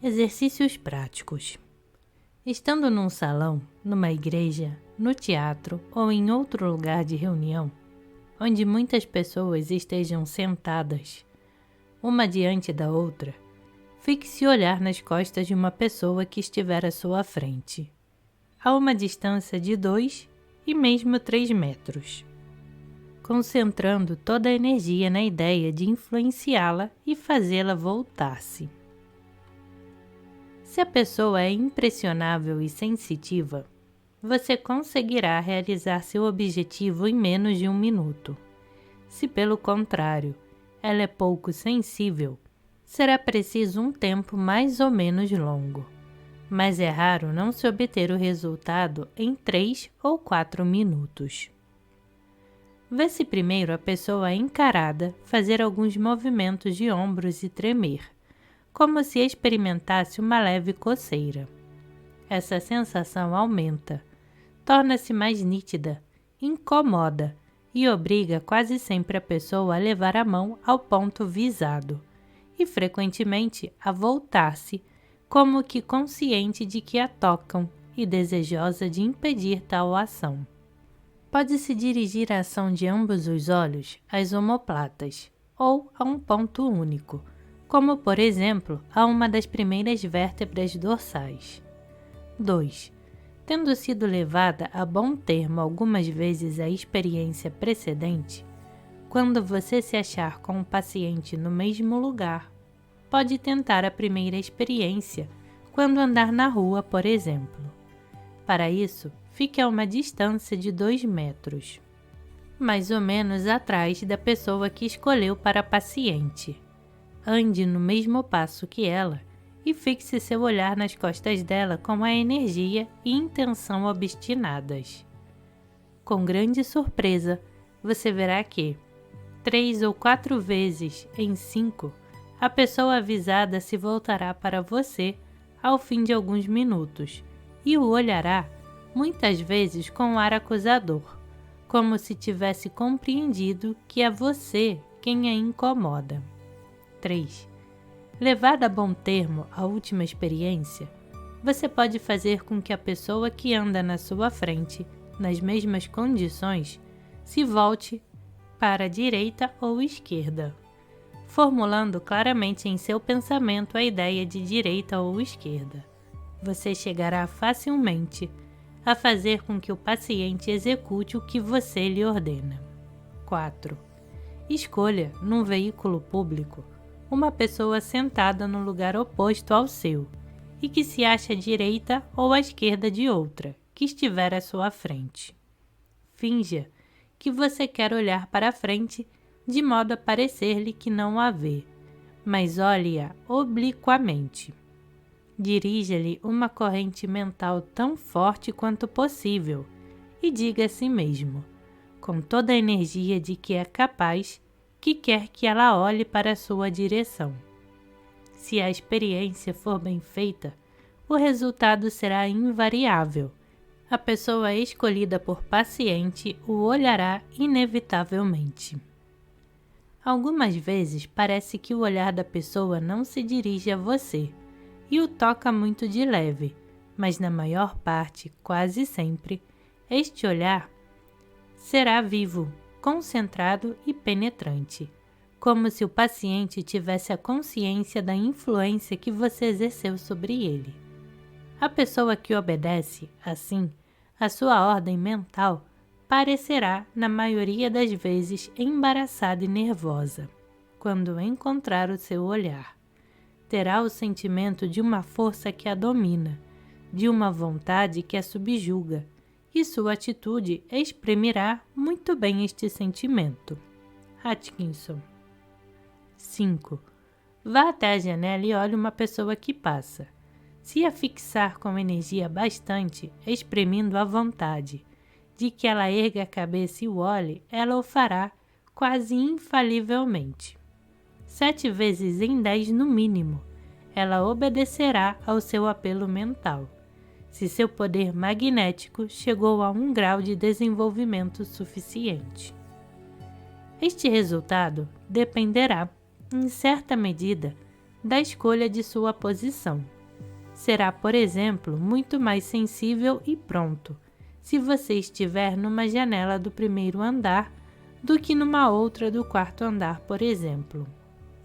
Exercícios práticos. Estando num salão, numa igreja, no teatro ou em outro lugar de reunião, onde muitas pessoas estejam sentadas, uma diante da outra, fixe o olhar nas costas de uma pessoa que estiver à sua frente, a uma distância de 2 e mesmo 3 metros, concentrando toda a energia na ideia de influenciá-la e fazê-la voltar-se. Se a pessoa é impressionável e sensitiva, você conseguirá realizar seu objetivo em menos de 1 minuto. Se, pelo contrário, ela é pouco sensível, será preciso um tempo mais ou menos longo, mas é raro não se obter o resultado em 3 ou 4 minutos. Vê-se primeiro a pessoa encarada fazer alguns movimentos de ombros e tremer, como se experimentasse uma leve coceira. Essa sensação aumenta, torna-se mais nítida, incomoda e obriga quase sempre a pessoa a levar a mão ao ponto visado e frequentemente a voltar-se, como que consciente de que a tocam e desejosa de impedir tal ação. Pode-se dirigir a ação de ambos os olhos às omoplatas ou a um ponto único, como por exemplo a uma das primeiras vértebras dorsais. 2. Tendo sido levada a bom termo algumas vezes a experiência precedente, quando você se achar com o paciente no mesmo lugar, pode tentar a primeira experiência quando andar na rua, por exemplo. Para isso, fique a uma distância de 2 metros, mais ou menos atrás da pessoa que escolheu para paciente. Ande no mesmo passo que ela e fixe seu olhar nas costas dela com a energia e intenção obstinadas. Com grande surpresa, você verá que, 3 ou 4 vezes em 5, a pessoa avisada se voltará para você ao fim de alguns minutos e o olhará, muitas vezes com um ar acusador, como se tivesse compreendido que é você quem a incomoda. 3. Levada a bom termo a última experiência, você pode fazer com que a pessoa que anda na sua frente, nas mesmas condições, se volte para a direita ou esquerda, formulando claramente em seu pensamento a ideia de direita ou esquerda. Você chegará facilmente a fazer com que o paciente execute o que você lhe ordena. 4. Escolha, num veículo público, uma pessoa sentada no lugar oposto ao seu e que se acha à direita ou à esquerda de outra, que estiver à sua frente. Finja que você quer olhar para a frente de modo a parecer-lhe que não a vê, mas olhe-a obliquamente. Dirija-lhe uma corrente mental tão forte quanto possível e diga a si mesmo, com toda a energia de que é capaz, que quer que ela olhe para a sua direção. Se a experiência for bem feita, o resultado será invariável. A pessoa escolhida por paciente o olhará inevitavelmente. Algumas vezes parece que o olhar da pessoa não se dirige a você e o toca muito de leve, mas na maior parte, quase sempre, este olhar será vivo, concentrado e penetrante, como se o paciente tivesse a consciência da influência que você exerceu sobre ele. A pessoa que obedece, assim, à sua ordem mental, parecerá, na maioria das vezes, embaraçada e nervosa, quando encontrar o seu olhar. Terá o sentimento de uma força que a domina, de uma vontade que a subjuga, e sua atitude exprimirá muito bem este sentimento. Atkinson. 5. Vá até a janela e olhe uma pessoa que passa. Se a fixar com energia bastante, exprimindo a vontade de que ela erga a cabeça e o olhe, ela o fará quase infalivelmente. 7 vezes em 10 no mínimo, ela obedecerá ao seu apelo mental, se seu poder magnético chegou a um grau de desenvolvimento suficiente. Este resultado dependerá, em certa medida, da escolha de sua posição, será, por exemplo, muito mais sensível e pronto se você estiver numa janela do primeiro andar do que numa outra do quarto andar, por exemplo.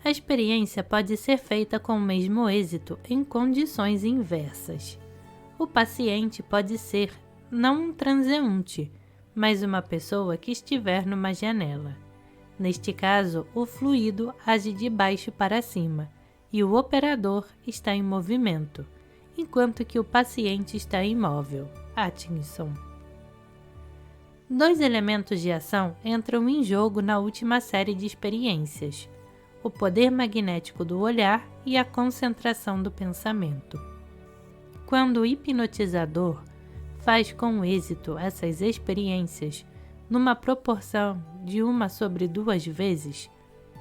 A experiência pode ser feita com o mesmo êxito em condições inversas. O paciente pode ser não um transeunte, mas uma pessoa que estiver numa janela. Neste caso, o fluido age de baixo para cima e o operador está em movimento, enquanto que o paciente está imóvel. Atkinson. 2 elementos de ação entram em jogo na última série de experiências: o poder magnético do olhar e a concentração do pensamento. Quando o hipnotizador faz com êxito essas experiências, numa proporção de 1/2 vezes,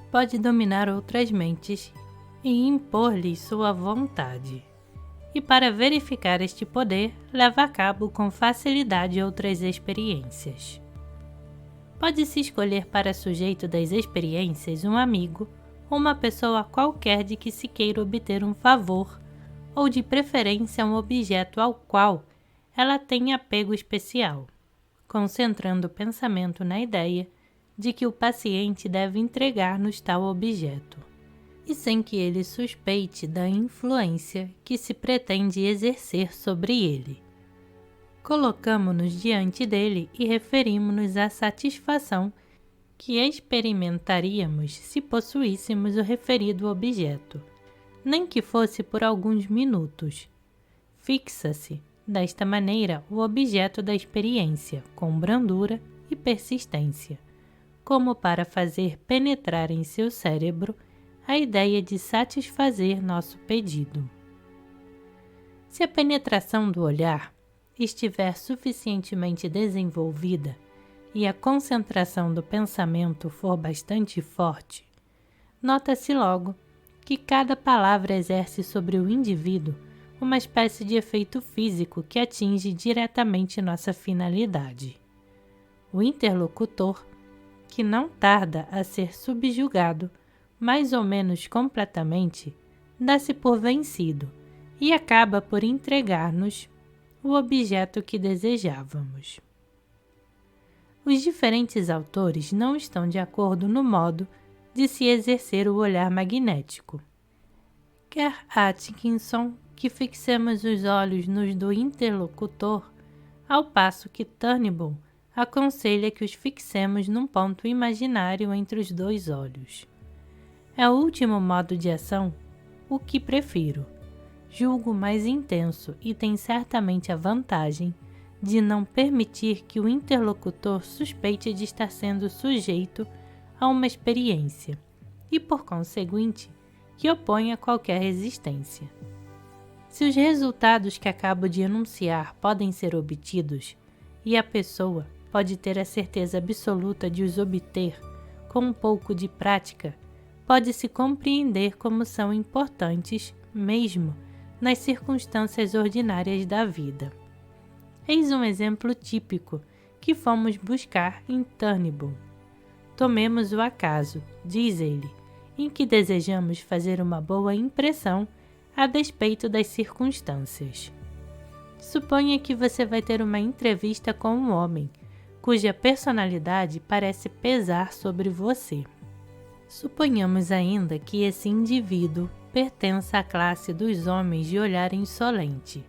pode dominar outras mentes e impor-lhes sua vontade. E para verificar este poder, leva a cabo com facilidade outras experiências. Pode-se escolher para sujeito das experiências um amigo ou uma pessoa qualquer de que se queira obter um favor, ou de preferência um objeto ao qual ela tem apego especial, concentrando o pensamento na ideia de que o paciente deve entregar-nos tal objeto, e sem que ele suspeite da influência que se pretende exercer sobre ele. Colocamo-nos diante dele e referimos-nos à satisfação que experimentaríamos se possuíssemos o referido objeto, nem que fosse por alguns minutos. Fixa-se, desta maneira, o objeto da experiência, com brandura e persistência, como para fazer penetrar em seu cérebro a ideia de satisfazer nosso pedido. Se a penetração do olhar estiver suficientemente desenvolvida e a concentração do pensamento for bastante forte, nota-se logo que cada palavra exerce sobre o indivíduo uma espécie de efeito físico que atinge diretamente nossa finalidade. O interlocutor, que não tarda a ser subjugado, mais ou menos completamente, dá-se por vencido e acaba por entregar-nos o objeto que desejávamos. Os diferentes autores não estão de acordo no modo de se exercer o olhar magnético. Quer Atkinson que fixemos os olhos nos do interlocutor, ao passo que Turnbull aconselha que os fixemos num ponto imaginário entre os 2 olhos. É o último modo de ação o que prefiro. Julgo mais intenso e tem certamente a vantagem de não permitir que o interlocutor suspeite de estar sendo sujeito a uma experiência e, por conseguinte, que oponha qualquer resistência. Se os resultados que acabo de enunciar podem ser obtidos, e a pessoa pode ter a certeza absoluta de os obter com um pouco de prática, pode-se compreender como são importantes, mesmo nas circunstâncias ordinárias da vida. Eis um exemplo típico que fomos buscar em Turnbull. Tomemos o acaso, diz ele, em que desejamos fazer uma boa impressão a despeito das circunstâncias. Suponha que você vai ter uma entrevista com um homem, cuja personalidade parece pesar sobre você. Suponhamos ainda que esse indivíduo pertença à classe dos homens de olhar insolente,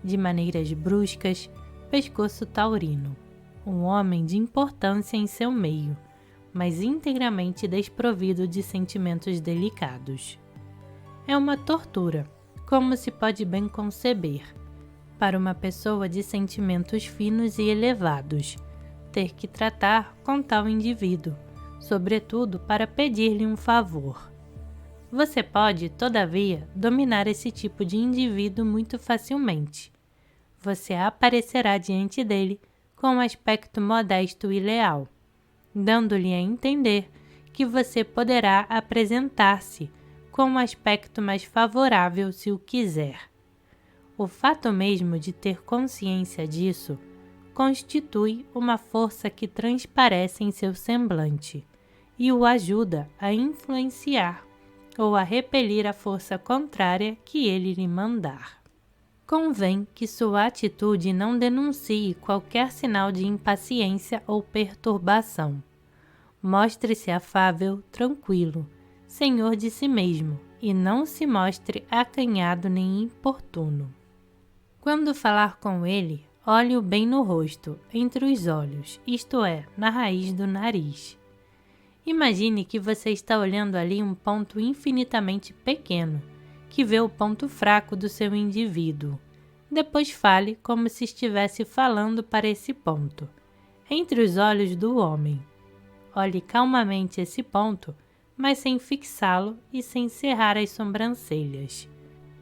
de maneiras bruscas, pescoço taurino, um homem de importância em seu meio, mas integramente desprovido de sentimentos delicados. É uma tortura, como se pode bem conceber, para uma pessoa de sentimentos finos e elevados, ter que tratar com tal indivíduo, sobretudo para pedir-lhe um favor. Você pode, todavia, dominar esse tipo de indivíduo muito facilmente. Você aparecerá diante dele com um aspecto modesto e leal, dando-lhe a entender que você poderá apresentar-se com um aspecto mais favorável se o quiser. O fato mesmo de ter consciência disso constitui uma força que transparece em seu semblante e o ajuda a influenciar ou a repelir a força contrária que ele lhe mandar. Convém que sua atitude não denuncie qualquer sinal de impaciência ou perturbação. Mostre-se afável, tranquilo, senhor de si mesmo, e não se mostre acanhado nem importuno. Quando falar com ele, olhe-o bem no rosto, entre os olhos, isto é, na raiz do nariz. Imagine que você está olhando ali um ponto infinitamente pequeno, que vê o ponto fraco do seu indivíduo. Depois fale como se estivesse falando para esse ponto, entre os olhos do homem. Olhe calmamente esse ponto, mas sem fixá-lo e sem cerrar as sobrancelhas.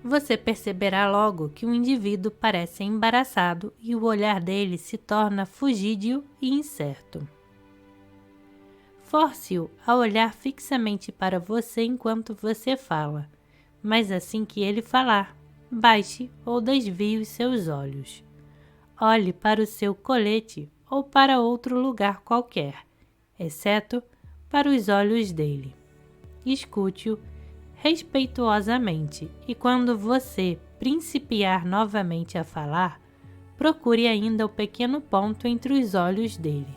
Você perceberá logo que o indivíduo parece embaraçado e o olhar dele se torna fugídio e incerto. Force-o a olhar fixamente para você enquanto você fala, mas assim que ele falar, baixe ou desvie os seus olhos. Olhe para o seu colete ou para outro lugar qualquer, exceto para os olhos dele. Escute-o respeituosamente e quando você principiar novamente a falar, procure ainda o pequeno ponto entre os olhos dele.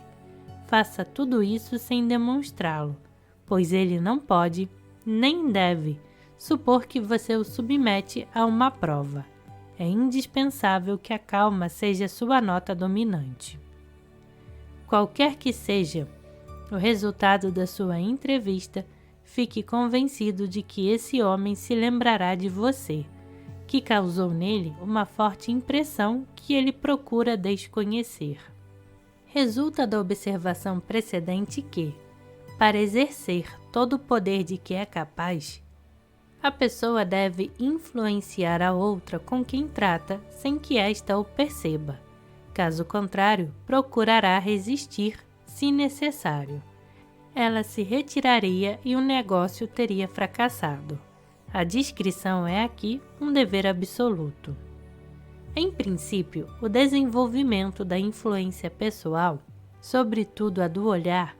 Faça tudo isso sem demonstrá-lo, pois ele não pode, nem deve, supor que você o submete a uma prova. É indispensável que a calma seja sua nota dominante. Qualquer que seja o resultado da sua entrevista, fique convencido de que esse homem se lembrará de você, que causou nele uma forte impressão que ele procura desconhecer. Resulta da observação precedente que, para exercer todo o poder de que é capaz, a pessoa deve influenciar a outra com quem trata sem que esta o perceba. Caso contrário, procurará resistir, se necessário. Ela se retiraria e o negócio teria fracassado. A discrição é aqui um dever absoluto. Em princípio, o desenvolvimento da influência pessoal, sobretudo a do olhar,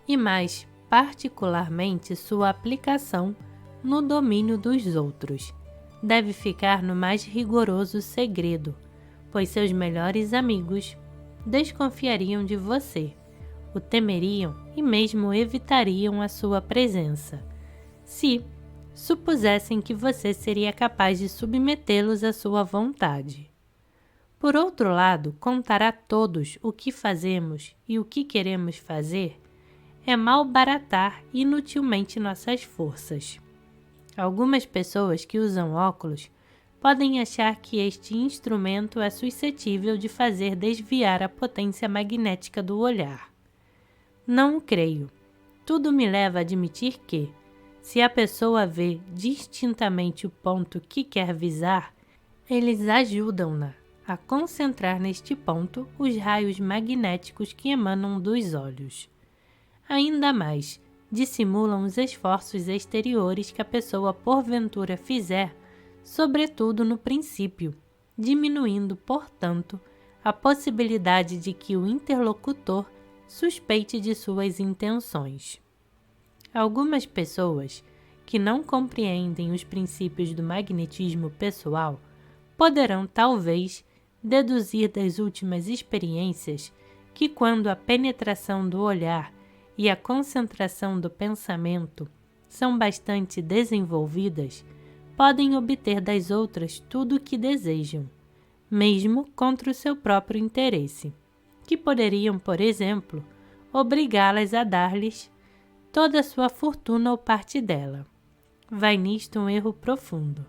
e mais particularmente sua aplicação no domínio dos outros, deve ficar no mais rigoroso segredo, pois seus melhores amigos desconfiariam de você, o temeriam e mesmo evitariam a sua presença, se supusessem que você seria capaz de submetê-los à sua vontade. Por outro lado, contar a todos o que fazemos e o que queremos fazer é malbaratar inutilmente nossas forças. Algumas pessoas que usam óculos podem achar que este instrumento é suscetível de fazer desviar a potência magnética do olhar. Não o creio. Tudo me leva a admitir que, se a pessoa vê distintamente o ponto que quer visar, eles ajudam-na a concentrar neste ponto os raios magnéticos que emanam dos olhos. Ainda mais, dissimulam os esforços exteriores que a pessoa porventura fizer, sobretudo no princípio, diminuindo, portanto, a possibilidade de que o interlocutor suspeite de suas intenções. Algumas pessoas que não compreendem os princípios do magnetismo pessoal poderão talvez deduzir das últimas experiências que quando a penetração do olhar e a concentração do pensamento são bastante desenvolvidas, podem obter das outras tudo o que desejam, mesmo contra o seu próprio interesse, que poderiam, por exemplo, obrigá-las a dar-lhes toda a sua fortuna ou parte dela. Vai nisto um erro profundo.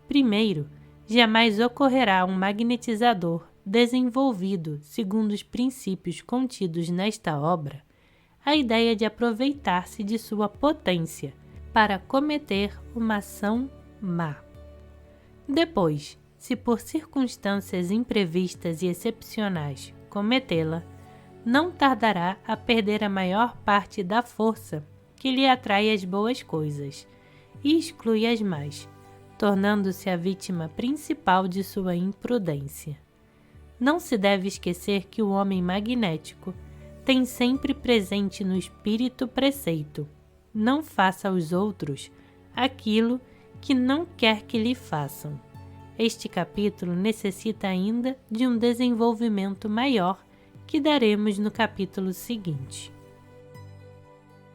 Primeiro, jamais ocorrerá um magnetizador desenvolvido segundo os princípios contidos nesta obra a ideia de aproveitar-se de sua potência para cometer uma ação má. Depois, se por circunstâncias imprevistas e excepcionais cometê-la, não tardará a perder a maior parte da força que lhe atrai as boas coisas e exclui as más, tornando-se a vítima principal de sua imprudência. Não se deve esquecer que o homem magnético tem sempre presente no espírito preceito: não faça aos outros aquilo que não quer que lhe façam. Este capítulo necessita ainda de um desenvolvimento maior que daremos no capítulo seguinte.